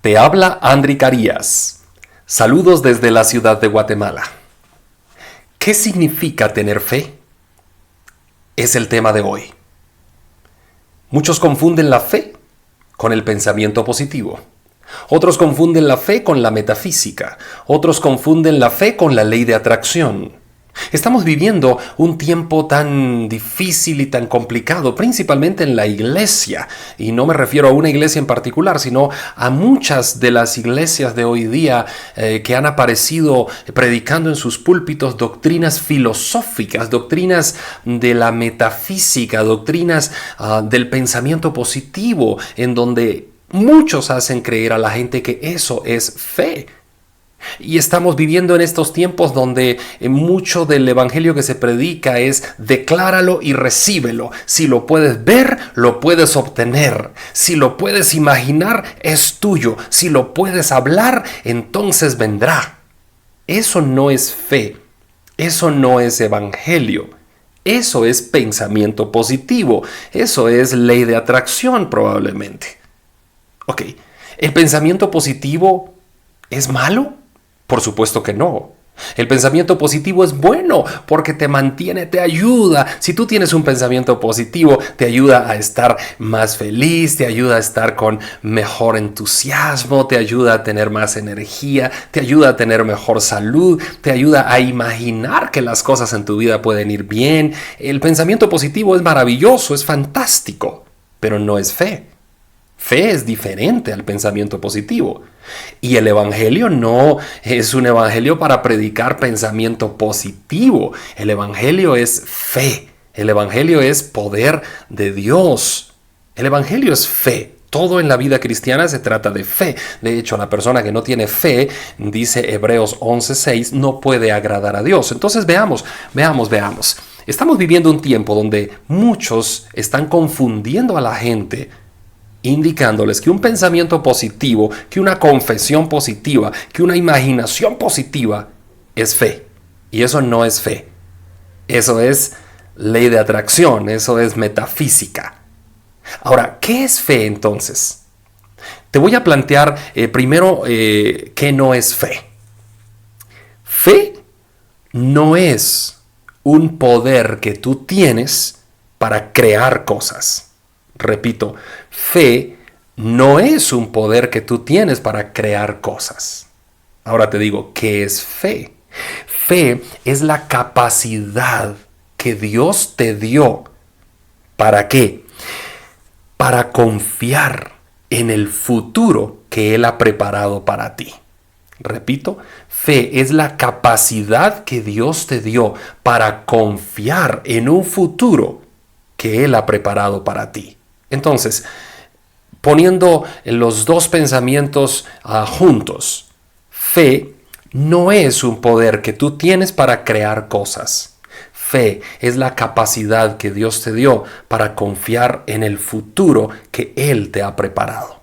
Te habla Andri Carías. Saludos desde la ciudad de Guatemala. ¿Qué significa tener fe? Es el tema de hoy. Muchos confunden la fe con el pensamiento positivo. Otros confunden la fe con la metafísica. Otros confunden la fe con la ley de atracción. Estamos viviendo un tiempo tan difícil y tan complicado, principalmente en la iglesia. Y no me refiero a una iglesia en particular, sino a muchas de las iglesias de hoy día que han aparecido predicando en sus púlpitos doctrinas filosóficas, doctrinas de la metafísica, doctrinas del pensamiento positivo, en donde muchos hacen creer a la gente que eso es fe. Y estamos viviendo en estos tiempos donde mucho del evangelio que se predica es decláralo y recíbelo. Si lo puedes ver, lo puedes obtener. Si lo puedes imaginar, es tuyo. Si lo puedes hablar, entonces vendrá. Eso no es fe. Eso no es evangelio. Eso es pensamiento positivo. Eso es ley de atracción probablemente. Ok, ¿el pensamiento positivo es malo? Por supuesto que no. El pensamiento positivo es bueno porque te mantiene, te ayuda. Si tú tienes un pensamiento positivo, te ayuda a estar más feliz, te ayuda a estar con mejor entusiasmo, te ayuda a tener más energía, te ayuda a tener mejor salud, te ayuda a imaginar que las cosas en tu vida pueden ir bien. El pensamiento positivo es maravilloso, es fantástico, pero no es fe. Fe es diferente al pensamiento positivo. Y el evangelio no es un evangelio para predicar pensamiento positivo. El evangelio es fe. El evangelio es poder de Dios. El evangelio es fe. Todo en la vida cristiana se trata de fe. De hecho, la persona que no tiene fe, dice Hebreos 11:6, no puede agradar a Dios. Entonces veamos. Estamos viviendo un tiempo donde muchos están confundiendo a la gente, indicándoles que un pensamiento positivo, que una confesión positiva, que una imaginación positiva es fe. Y eso no es fe. Eso es ley de atracción, eso es metafísica. Ahora, ¿qué es fe entonces? Te voy a plantear primero qué no es fe. Fe no es un poder que tú tienes para crear cosas. Repito, fe no es un poder que tú tienes para crear cosas. Ahora te digo, ¿qué es fe? Fe es la capacidad que Dios te dio. ¿Para qué? Para confiar en el futuro que Él ha preparado para ti. Repito, fe es la capacidad que Dios te dio para confiar en un futuro que Él ha preparado para ti. Entonces, poniendo los dos pensamientos juntos, fe no es un poder que tú tienes para crear cosas. Fe es la capacidad que Dios te dio para confiar en el futuro que Él te ha preparado.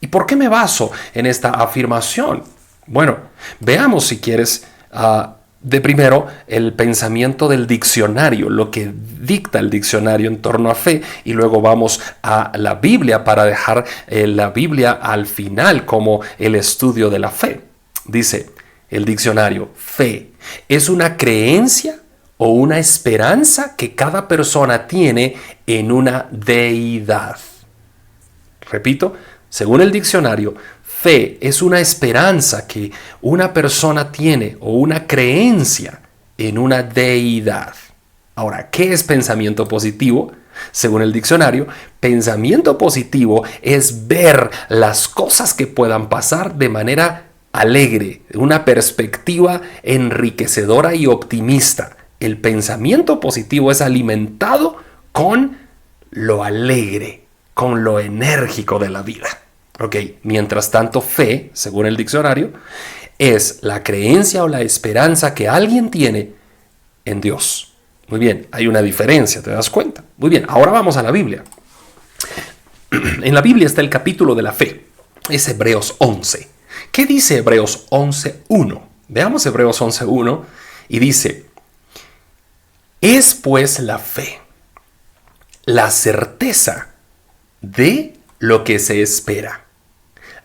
¿Y por qué me baso en esta afirmación? Bueno, veamos si quieres de primero el pensamiento del diccionario, lo que dicta el diccionario en torno a fe, y luego vamos a la Biblia para dejar la Biblia al final como el estudio de la fe. Dice el diccionario, fe es una creencia o una esperanza que cada persona tiene en una deidad. Repito, según el diccionario, fe es una esperanza que una persona tiene o una creencia en una deidad. Ahora, ¿qué es pensamiento positivo? Según el diccionario, pensamiento positivo es ver las cosas que puedan pasar de manera alegre, una perspectiva enriquecedora y optimista. El pensamiento positivo es alimentado con lo alegre, con lo enérgico de la vida. Ok, mientras tanto, fe, según el diccionario, es la creencia o la esperanza que alguien tiene en Dios. Muy bien, hay una diferencia, ¿te das cuenta? Muy bien, ahora vamos a la Biblia. En la Biblia está el capítulo de la fe, es Hebreos 11. ¿Qué dice Hebreos 11:1? Veamos Hebreos 11:1 y dice, es pues la fe, la certeza de lo que se espera,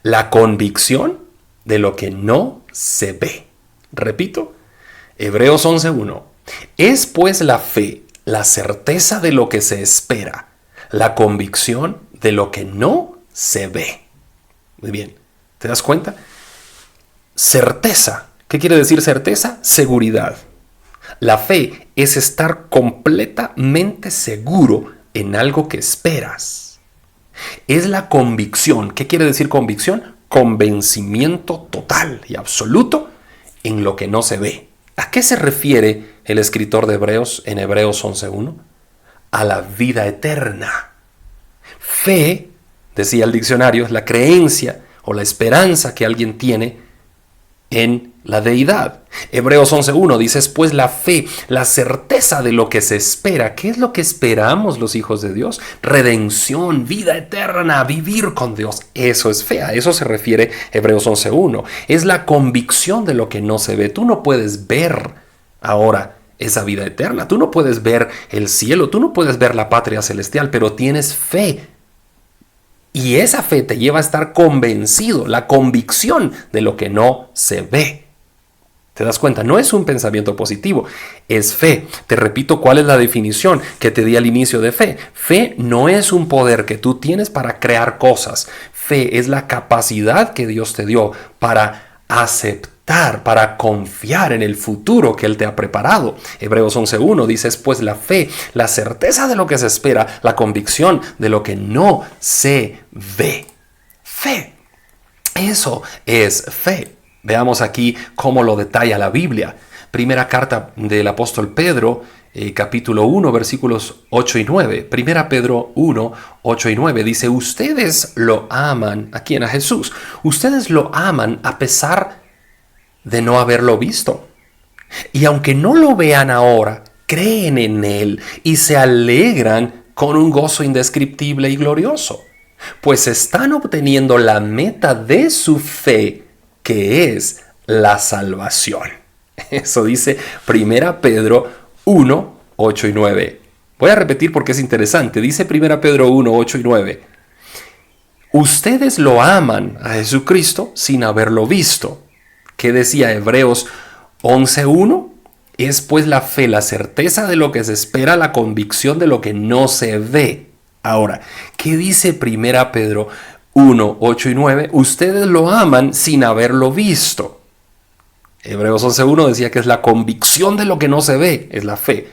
la convicción de lo que no se ve. Repito, Hebreos 11:1. Es pues la fe, la certeza de lo que se espera, la convicción de lo que no se ve. Muy bien, ¿te das cuenta? Certeza. ¿Qué quiere decir certeza? Seguridad. La fe es estar completamente seguro en algo que esperas. Es la convicción. ¿Qué quiere decir convicción? Convencimiento total y absoluto en lo que no se ve. ¿A qué se refiere el escritor de Hebreos en Hebreos 11:1? A la vida eterna. Fe, decía el diccionario, es la creencia o la esperanza que alguien tiene en la deidad. Hebreos 11:1 dice, pues la fe, la certeza de lo que se espera. ¿Qué es lo que esperamos los hijos de Dios? Redención, vida eterna, vivir con Dios. Eso es fe, a eso se refiere Hebreos 11:1. Es la convicción de lo que no se ve. Tú no puedes ver ahora esa vida eterna. Tú no puedes ver el cielo, tú no puedes ver la patria celestial, pero tienes fe. Y esa fe te lleva a estar convencido, la convicción de lo que no se ve. ¿Te das cuenta? No es un pensamiento positivo, es fe. Te repito cuál es la definición que te di al inicio de fe. Fe no es un poder que tú tienes para crear cosas. Fe es la capacidad que Dios te dio para aceptar, para confiar en el futuro que Él te ha preparado. Hebreos 11:1 dice, pues la fe, la certeza de lo que se espera, la convicción de lo que no se ve. Fe. Eso es fe. Veamos aquí cómo lo detalla la Biblia. Primera carta del apóstol Pedro, capítulo 1, versículos 8 y 9. Primera Pedro 1, 8 y 9 dice, ustedes lo aman, ¿a quién? A Jesús. Ustedes lo aman a pesar de no haberlo visto. Y aunque no lo vean ahora, creen en Él y se alegran con un gozo indescriptible y glorioso, pues están obteniendo la meta de su fe, que es la salvación. Eso dice Primera Pedro 1, 8 y 9. Voy a repetir porque es interesante. Dice Primera Pedro 1, 8 y 9. Ustedes lo aman a Jesucristo sin haberlo visto. ¿Qué decía Hebreos 11:1? Es pues la fe, la certeza de lo que se espera, la convicción de lo que no se ve. Ahora, ¿qué dice Primera Pedro 1, 8 y 9? Ustedes lo aman sin haberlo visto. Hebreos 11:1 decía que es la convicción de lo que no se ve, es la fe.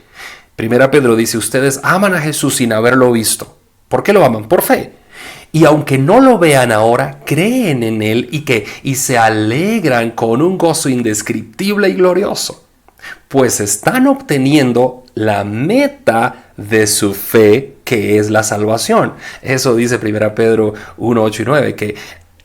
Primera Pedro dice, ustedes aman a Jesús sin haberlo visto. ¿Por qué lo aman? Por fe. Y aunque no lo vean ahora, creen en Él y se alegran con un gozo indescriptible y glorioso, pues están obteniendo la meta de su fe, que es la salvación. Eso dice 1 Pedro 1, 8 y 9, que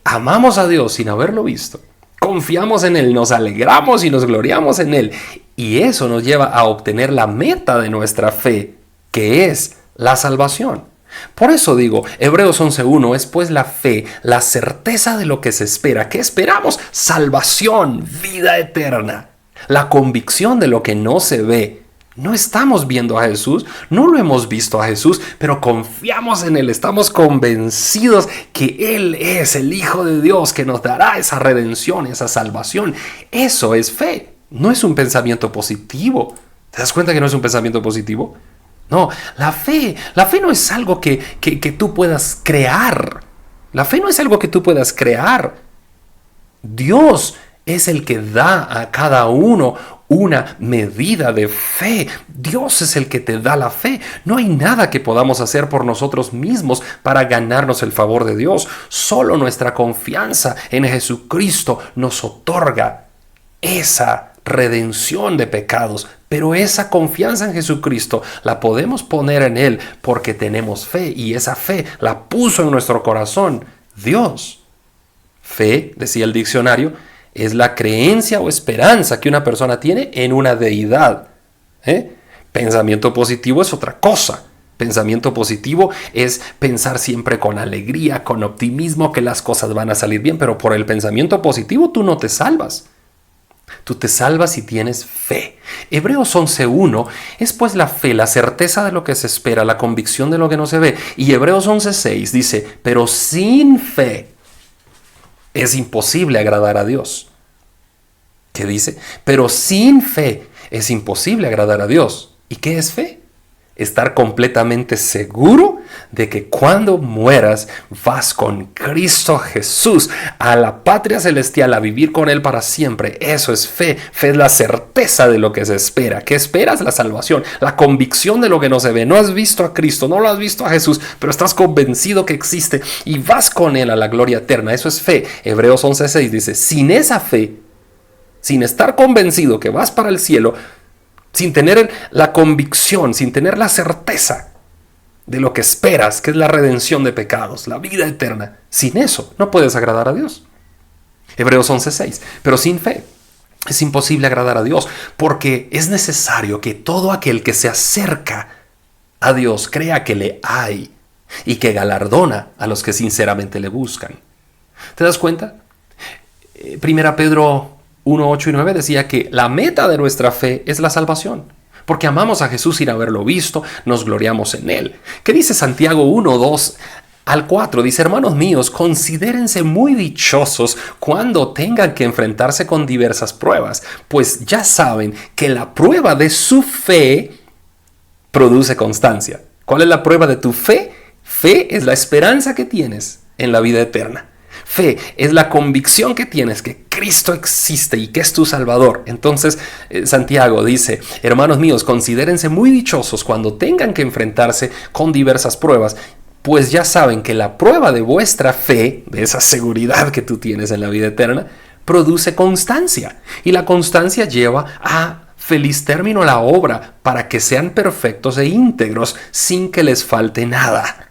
amamos a Dios sin haberlo visto, confiamos en Él, nos alegramos y nos gloriamos en Él, y eso nos lleva a obtener la meta de nuestra fe, que es la salvación. Por eso digo, Hebreos 11:1 es pues la fe, la certeza de lo que se espera. ¿Qué esperamos? Salvación, vida eterna. La convicción de lo que no se ve. No estamos viendo a Jesús, no lo hemos visto a Jesús, pero confiamos en Él, estamos convencidos que Él es el Hijo de Dios que nos dará esa redención, esa salvación. Eso es fe, no es un pensamiento positivo. ¿Te das cuenta que no es un pensamiento positivo? No, la fe no es algo que tú puedas crear. La fe no es algo que tú puedas crear. Dios es el que da a cada uno una medida de fe. Dios es el que te da la fe. No hay nada que podamos hacer por nosotros mismos para ganarnos el favor de Dios. Solo nuestra confianza en Jesucristo nos otorga esa redención de pecados, pero esa confianza en Jesucristo la podemos poner en Él porque tenemos fe, y esa fe la puso en nuestro corazón Dios. Fe, decía el diccionario, es la creencia o esperanza que una persona tiene en una deidad. Pensamiento positivo es otra cosa. Pensamiento positivo es pensar siempre con alegría, con optimismo, que las cosas van a salir bien, pero por el pensamiento positivo tú no te salvas. Tú te salvas si tienes fe. Hebreos 11:1 es pues la fe, la certeza de lo que se espera, la convicción de lo que no se ve. Y Hebreos 11:6 dice, pero sin fe es imposible agradar a Dios. ¿Qué dice? Pero sin fe es imposible agradar a Dios. ¿Y qué es fe? Estar completamente seguro de que cuando mueras vas con Cristo Jesús a la patria celestial, a vivir con Él para siempre. Eso es fe. Fe es la certeza de lo que se espera. ¿Qué esperas? La salvación, la convicción de lo que no se ve. No has visto a Cristo, no lo has visto a Jesús, pero estás convencido que existe y vas con Él a la gloria eterna. Eso es fe. Hebreos 11:6 dice, sin esa fe, sin estar convencido que vas para el cielo, sin tener la convicción, sin tener la certeza de lo que esperas, que es la redención de pecados, la vida eterna, sin eso no puedes agradar a Dios. Hebreos 11:6. Pero sin fe es imposible agradar a Dios, porque es necesario que todo aquel que se acerca a Dios crea que le hay y que galardona a los que sinceramente le buscan. ¿Te das cuenta? Primera Pedro 1, 8 y 9 decía que la meta de nuestra fe es la salvación, porque amamos a Jesús sin haberlo visto, nos gloriamos en Él. ¿Qué dice Santiago 1, 2 al 4? Dice, hermanos míos, considérense muy dichosos cuando tengan que enfrentarse con diversas pruebas, pues ya saben que la prueba de su fe produce constancia. ¿Cuál es la prueba de tu fe? Fe es la esperanza que tienes en la vida eterna. Fe es la convicción que tienes que Cristo existe y que es tu Salvador. Entonces, Santiago dice, hermanos míos, considérense muy dichosos cuando tengan que enfrentarse con diversas pruebas, pues ya saben que la prueba de vuestra fe, de esa seguridad que tú tienes en la vida eterna, produce constancia. Y la constancia lleva a feliz término la obra para que sean perfectos e íntegros sin que les falte nada.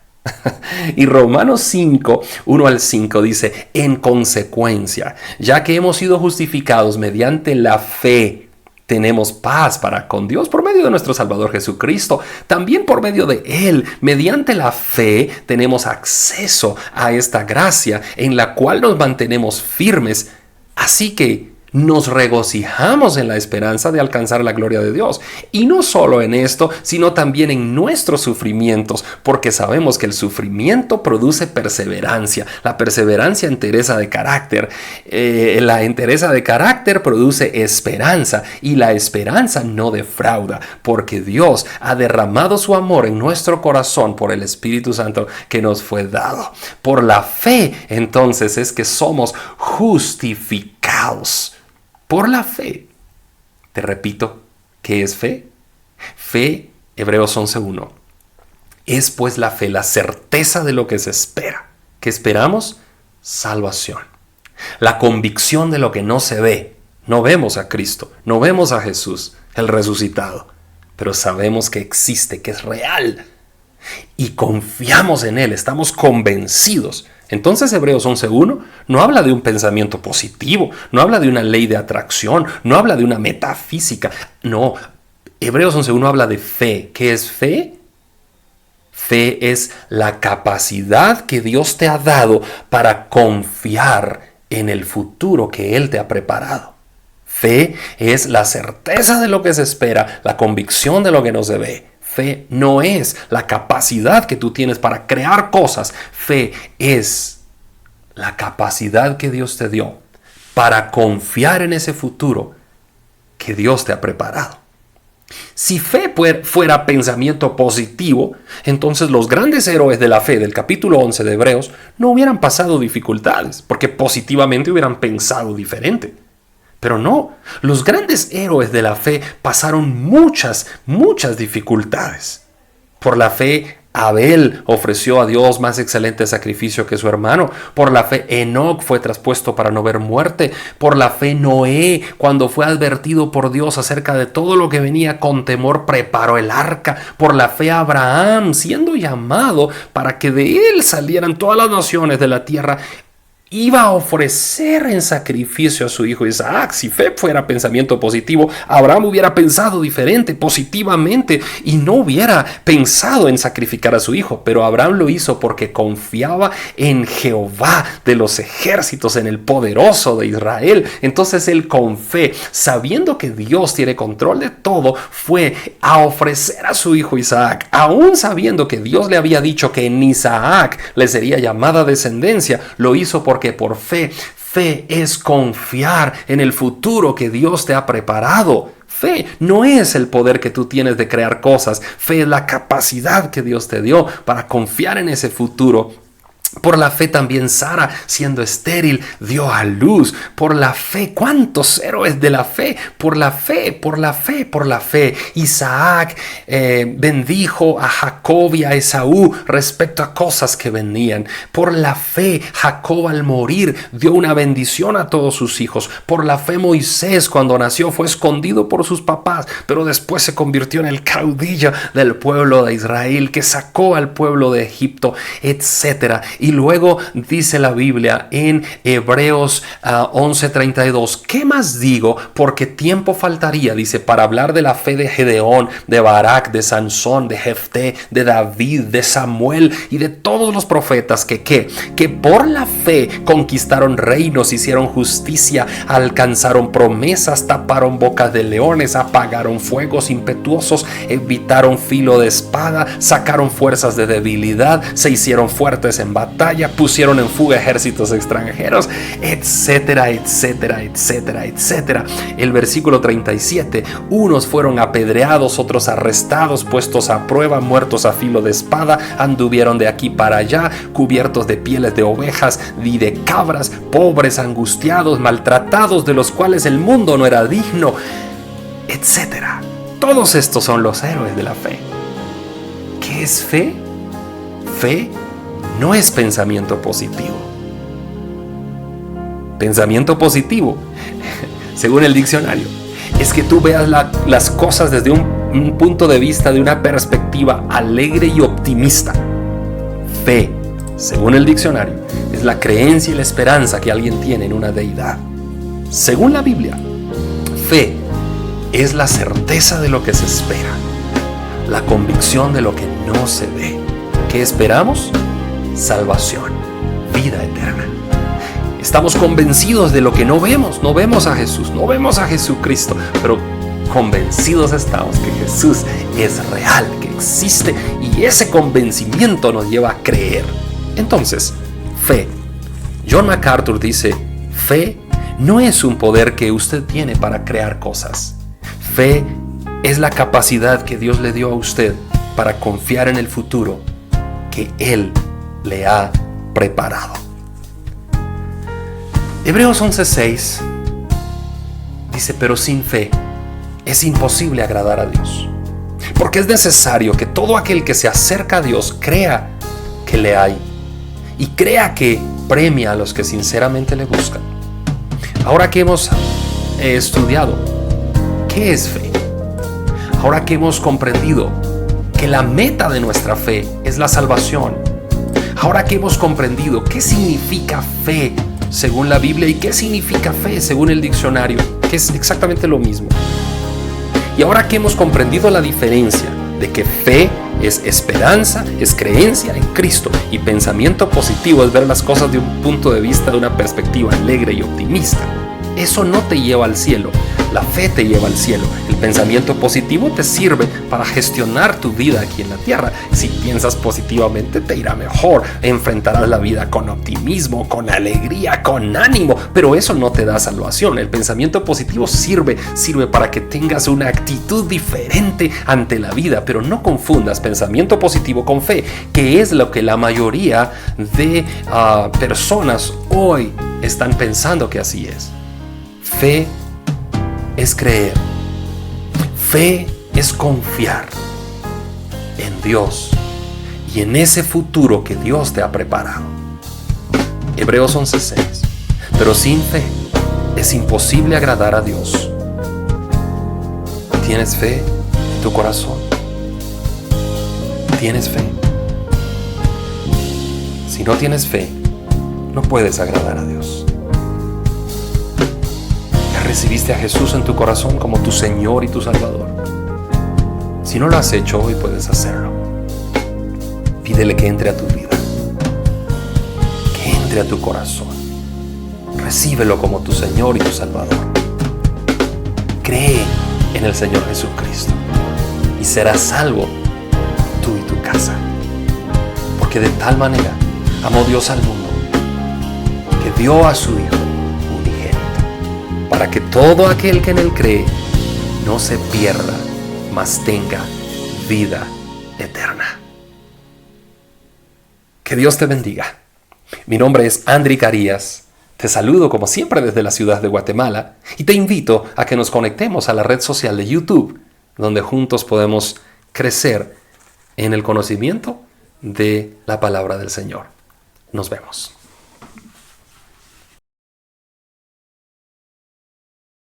Y Romanos 5, 1 al 5 dice, en consecuencia, ya que hemos sido justificados mediante la fe, tenemos paz para con Dios por medio de nuestro Salvador Jesucristo. También por medio de Él, mediante la fe, tenemos acceso a esta gracia en la cual nos mantenemos firmes. Así que nos regocijamos en la esperanza de alcanzar la gloria de Dios. Y no solo en esto, sino también en nuestros sufrimientos, porque sabemos que el sufrimiento produce perseverancia. La perseverancia entereza de carácter. La entereza de carácter produce esperanza, y la esperanza no defrauda, porque Dios ha derramado su amor en nuestro corazón por el Espíritu Santo que nos fue dado. Por la fe, entonces, es que somos justificados. Por la fe. Te repito, ¿qué es fe? Fe, Hebreos 11:1. Es pues la fe, la certeza de lo que se espera. ¿Qué esperamos? Salvación. La convicción de lo que no se ve. No vemos a Cristo, no vemos a Jesús, el resucitado, pero sabemos que existe, que es real. Y confiamos en Él, estamos convencidos. Entonces Hebreos 11:1 no habla de un pensamiento positivo, no habla de una ley de atracción, no habla de una metafísica. No, Hebreos 11:1 habla de fe. ¿Qué es fe? Fe es la capacidad que Dios te ha dado para confiar en el futuro que Él te ha preparado. Fe es la certeza de lo que se espera, la convicción de lo que no se ve. Fe no es la capacidad que tú tienes para crear cosas. Fe es la capacidad que Dios te dio para confiar en ese futuro que Dios te ha preparado. Si fe fuera pensamiento positivo, entonces los grandes héroes de la fe del capítulo 11 de Hebreos no hubieran pasado dificultades, porque positivamente hubieran pensado diferente. Pero no, los grandes héroes de la fe pasaron muchas dificultades. Por la fe, Abel ofreció a Dios más excelente sacrificio que su hermano. Por la fe, Enoc fue traspuesto para no ver muerte. Por la fe, Noé, cuando fue advertido por Dios acerca de todo lo que venía con temor, preparó el arca. Por la fe, Abraham, siendo llamado para que de él salieran todas las naciones de la tierra, iba a ofrecer en sacrificio a su hijo Isaac. Si fe fuera pensamiento positivo, Abraham hubiera pensado diferente, positivamente, y no hubiera pensado en sacrificar a su hijo. Pero Abraham lo hizo porque confiaba en Jehová de los ejércitos, en el poderoso de Israel. Entonces él, con fe, sabiendo que Dios tiene control de todo, fue a ofrecer a su hijo Isaac, aún sabiendo que Dios le había dicho que en Isaac le sería llamada descendencia. Lo hizo porque porque por fe, fe es confiar en el futuro que Dios te ha preparado. Fe no es el poder que tú tienes de crear cosas. Fe es la capacidad que Dios te dio para confiar en ese futuro. Por la fe también Sara, siendo estéril, dio a luz. Por la fe, ¿cuántos héroes de la fe? Por la fe, por la fe, por la fe. Isaac bendijo a Jacob y a Esaú respecto a cosas que venían. Por la fe, Jacob al morir dio una bendición a todos sus hijos. Por la fe Moisés, cuando nació, fue escondido por sus papás, pero después se convirtió en el caudillo del pueblo de Israel, que sacó al pueblo de Egipto, etcétera. Y luego dice la Biblia en Hebreos 11:32, ¿qué más digo? Porque tiempo faltaría, dice, para hablar de la fe de Gedeón, de Barak, de Sansón, de Jefté, de David, de Samuel y de todos los profetas que por la fe conquistaron reinos, hicieron justicia, alcanzaron promesas, taparon bocas de leones, apagaron fuegos impetuosos, evitaron filo de espada, sacaron fuerzas de debilidad, se hicieron fuertes en batalla, pusieron en fuga ejércitos extranjeros, etcétera, etcétera, etcétera, etcétera. El versículo 37, unos fueron apedreados, otros arrestados, puestos a prueba, muertos a filo de espada, anduvieron de aquí para allá, cubiertos de pieles de ovejas y de cabras, pobres, angustiados, maltratados, de los cuales el mundo no era digno, etcétera. Todos estos son los héroes de la fe. ¿Qué es fe? Fe no es pensamiento positivo. Pensamiento positivo, según el diccionario, es que tú veas las cosas desde un punto de vista, de una perspectiva alegre y optimista. Fe, según el diccionario, es la creencia y la esperanza que alguien tiene en una deidad. Según la Biblia, fe es la certeza de lo que se espera, la convicción de lo que no se ve. ¿Qué esperamos? Salvación, vida eterna. Estamos convencidos de lo que no vemos. No vemos a Jesús, no vemos a Jesucristo, pero convencidos estamos que Jesús es real, que existe, y ese convencimiento nos lleva a creer. Entonces, fe. John MacArthur dice, fe no es un poder que usted tiene para crear cosas. Fe es la capacidad que Dios le dio a usted para confiar en el futuro que Él le ha preparado. Hebreos 11:6 dice, pero sin fe es imposible agradar a Dios, porque es necesario que todo aquel que se acerca a Dios crea que le hay y crea que premia a los que sinceramente le buscan. Ahora que hemos estudiado qué es fe, ahora que hemos comprendido que la meta de nuestra fe es la salvación, ahora que hemos comprendido qué significa fe según la Biblia y qué significa fe según el diccionario, que es exactamente lo mismo, y ahora que hemos comprendido la diferencia de que fe es esperanza, es creencia en Cristo, y pensamiento positivo es ver las cosas de un punto de vista, de una perspectiva alegre y optimista, eso no te lleva al cielo. La fe te lleva al cielo. El pensamiento positivo te sirve para gestionar tu vida aquí en la tierra. Si piensas positivamente, te irá mejor. Enfrentarás la vida con optimismo, con alegría, con ánimo. Pero eso no te da salvación. El pensamiento positivo sirve para que tengas una actitud diferente ante la vida. Pero no confundas pensamiento positivo con fe, que es lo que la mayoría de personas hoy están pensando que así es. Fe es creer. Fe es confiar en Dios y en ese futuro que Dios te ha preparado. Hebreos 11:6. Pero sin fe es imposible agradar a Dios. ¿Tienes fe en tu corazón? ¿Tienes fe? Si no tienes fe, no puedes agradar a Dios. ¿Recibiste a Jesús en tu corazón como tu Señor y tu Salvador? Si no lo has hecho, hoy puedes hacerlo. Pídele que entre a tu vida, que entre a tu corazón. Recíbelo como tu Señor y tu Salvador. Cree en el Señor Jesucristo y serás salvo tú y tu casa. Porque de tal manera amó Dios al mundo que dio a su Hijo unigénito, para que todo aquel que en Él cree no se pierda, mas tenga vida eterna. Que Dios te bendiga. Mi nombre es André Carías. Te saludo como siempre desde la ciudad de Guatemala y te invito a que nos conectemos a la red social de YouTube, donde juntos podemos crecer en el conocimiento de la palabra del Señor. Nos vemos.